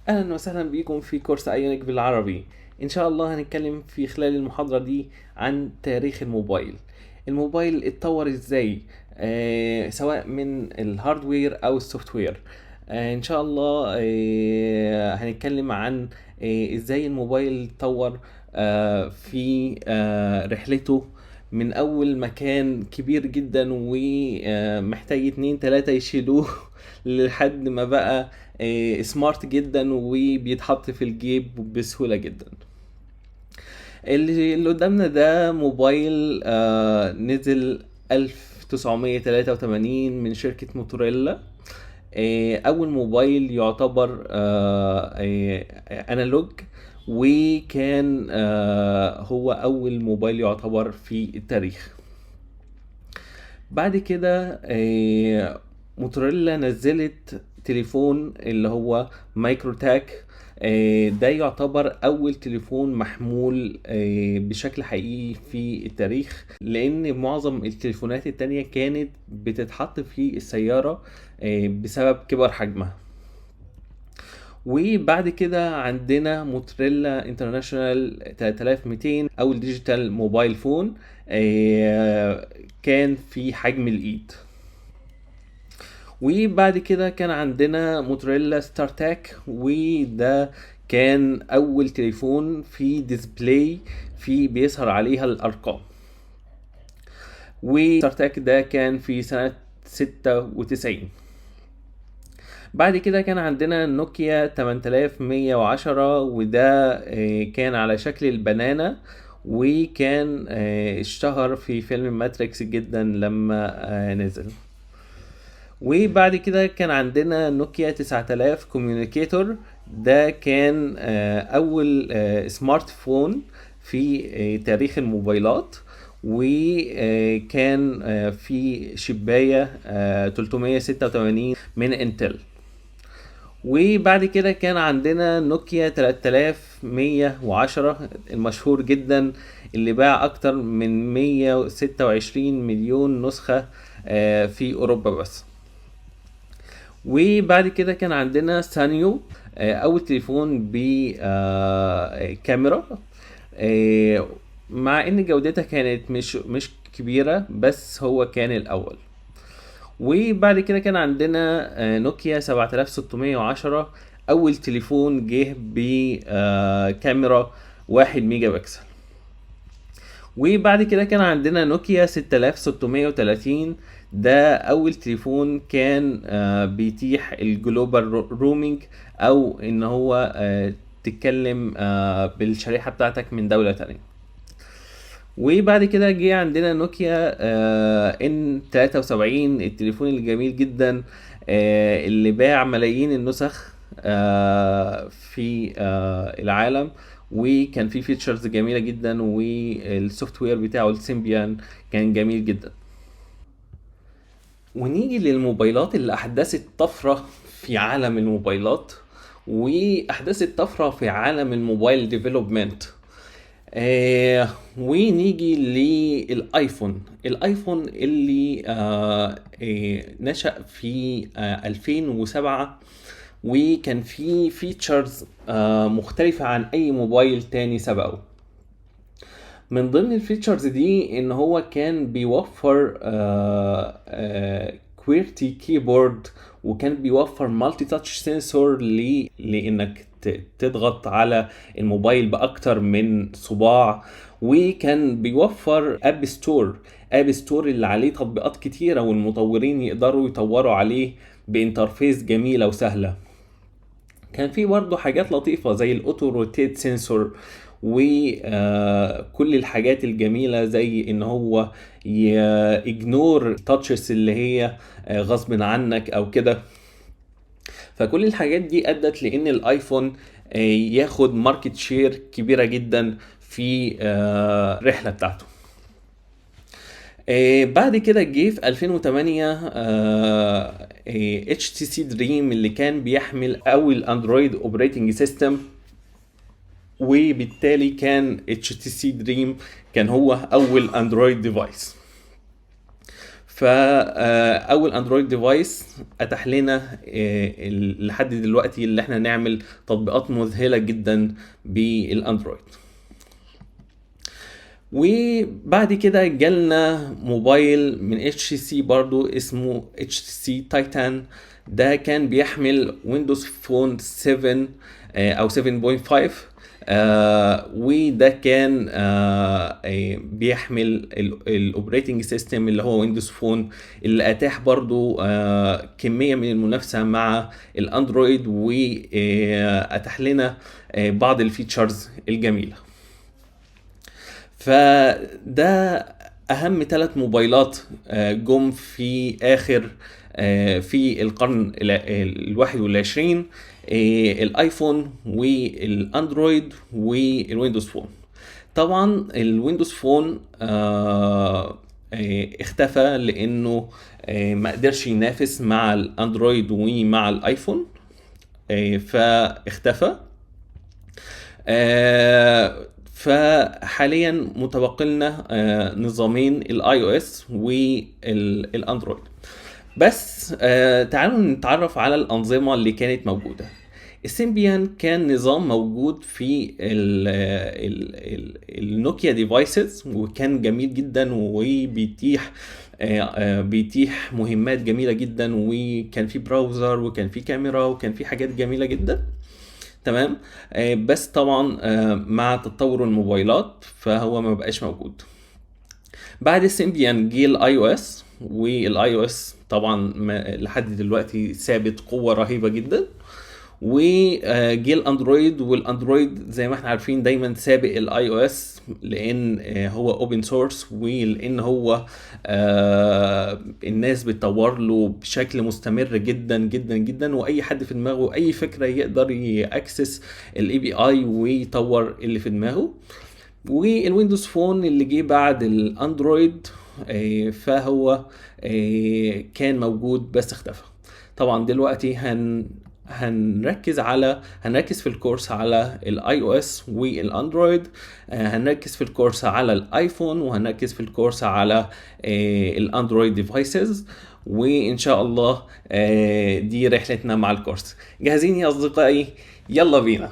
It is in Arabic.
اهلا وسهلا بيكم في كورس ايونيك بالعربي. ان شاء الله هنتكلم في خلال المحاضرة دي عن تاريخ الموبايل. الموبايل اتطور ازاي، سواء من الهاردوير او السوفت وير. ان شاء الله هنتكلم عن ازاي الموبايل اتطور في رحلته من اول ما كان كبير جدا ومحتاج 2 3 يشيلوه لحد ما بقى سمارت جدا وبيتحط في الجيب بسهولة جدا. اللي قدامنا ده موبايل نزل 1983 من شركة موتوريلا. أول موبايل يعتبر أنالوج، وكان هو أول موبايل يعتبر في التاريخ. بعد كده موتوريلا نزلت تليفون اللي هو مايكرو تاك. ده يعتبر اول تليفون محمول بشكل حقيقي في التاريخ، لان معظم التليفونات التانية كانت بتتحط في السيارة بسبب كبر حجمها. وبعد كده عندنا موتوريلا انترناشونال 3200 او الديجيتال موبايل فون، كان في حجم الايد. وبعد كده كان عندنا موتوريلا ستار تاك، وده كان اول تليفون في ديسبلاي في بيظهر عليها الارقام. وستار تاك ده كان في سنة 96. بعد كده كان عندنا نوكيا 8110، وده كان على شكل البنانة، وكان اشتهر في فيلم ماتريكس جدا لما نزل. وبعد كده كان عندنا نوكيا 9000 كوميونيكيتور. ده كان اول سمارت فون في تاريخ الموبايلات، وكان في شباية 386 من انتل. وبعد كده كان عندنا نوكيا 3110 المشهور جدا، اللي باع اكتر من 126 مليون نسخة في اوروبا بس. وبعد كده كان عندنا سانيو، اول تليفون بكاميرا، مع ان جودتها كانت مش كبيرة، بس هو كان الاول. وبعد كده كان عندنا نوكيا 7610، اول تليفون جه بكاميرا 1 ميجا بكسل. وبعد كده كان عندنا نوكيا 6630. ده اول تليفون كان بيتيح الجلوبال رومينج، او ان هو تتكلم بالشريحة بتاعتك من دولة تانية. وبعد كده جه عندنا نوكيا ان 73، التليفون الجميل جدا اللي باع ملايين النسخ في العالم، وكان فيه فيتشرز جميلة جدا، والسوفت وير بتاعه السيمبيان كان جميل جدا. ونيجي للموبايلات اللي احدثت طفرة في عالم الموبايلات، واحدثت طفرة في عالم الموبايل ديفلوبمنت. ونيجي للايفون. الايفون اللي نشأ في 2007، وكان فيه فيتشرز مختلفة عن اي موبايل تاني سبقه. من ضمن الفيتشرز دي ان هو كان بيوفر كويرتي كيبورد، وكان بيوفر مالتي تاتش سنسور لانك تضغط على الموبايل باكتر من صباع. وكان بيوفر اب ستور اللي عليه تطبيقات كتيرة، والمطورين يقدروا يطوروا عليه بانترفيس جميلة وسهلة. كان في برضه حاجات لطيفة زي الاوتو روتيت سنسور، وكل الحاجات الجميلة زي ان هو يجنور التاتشز اللي هي غصب عنك او كده. فكل الحاجات دي ادت لان الايفون ياخد ماركت شير كبيرة جدا في الرحلة بتاعته. بعد كده جه في 2008 اتش تي سي دريم، اللي كان بيحمل اول اندرويد اوبريتنج سيستم، وبالتالي كان HTC دريم كان هو اول اندرويد ديفايس. فاول اندرويد ديفايس اتاح لنا لحد دلوقتي اللي احنا نعمل تطبيقات مذهله جدا بالاندرويد. وبعد كده جالنا موبايل من اتش سي برضو اسمه اتش سي تايتان. ده كان بيحمل ويندوز فون 7 او 7.5. وده كان بيحمل الاوبريتنج سيستم اللي هو ويندوز فون، اللي اتاح برضو كمية من المنافسة مع الاندرويد، واتاح لنا بعض الفيتشرز الجميلة. فده اهم 3 موبايلات جم في اخر في القرن ال21، الايفون والاندرويد والويندوز فون. طبعا الويندوز فون اختفى لانه ما قدرش ينافس مع الاندرويد ومع الايفون، فاختفى. فحاليا متبقي لنا نظامين، الاي او اس والاندرويد. بس تعالوا نتعرف على الانظمه اللي كانت موجوده. السيمبيان كان نظام موجود في النوكيا ديفايسز، وكان جميل جدا وبيتيح بيتيح مهمات جميله جدا، وكان في براوزر وكان في كاميرا وكان في حاجات جميله جدا. تمام. بس طبعا مع تطور الموبايلات فهو ما بقاش موجود. بعد السيمبيان جه الاي او اس، والاي او اس طبعا لحد دلوقتي ثابت قوه رهيبه جدا. وجه الاندرويد، والاندرويد زي ما احنا عارفين دايما سابق الاي او اس، لان هو اوبن سورس، ولان هو الناس بتطور له بشكل مستمر جدا جدا جدا، واي حد في دماغه اي فكره يقدر ياكسس الاي بي اي ويطور اللي في دماغه. والويندوز فون اللي جه بعد الاندرويد فهو كان موجود بس اختفى. طبعا دلوقتي هنركز في الكورس على الاي او اس والاندرويد، هنركز في الكورس على الايفون، وهنركز في الكورس على الاندرويد ديفايسز. وان شاء الله دي رحلتنا مع الكورس. جاهزين يا اصدقائي؟ يلا بينا.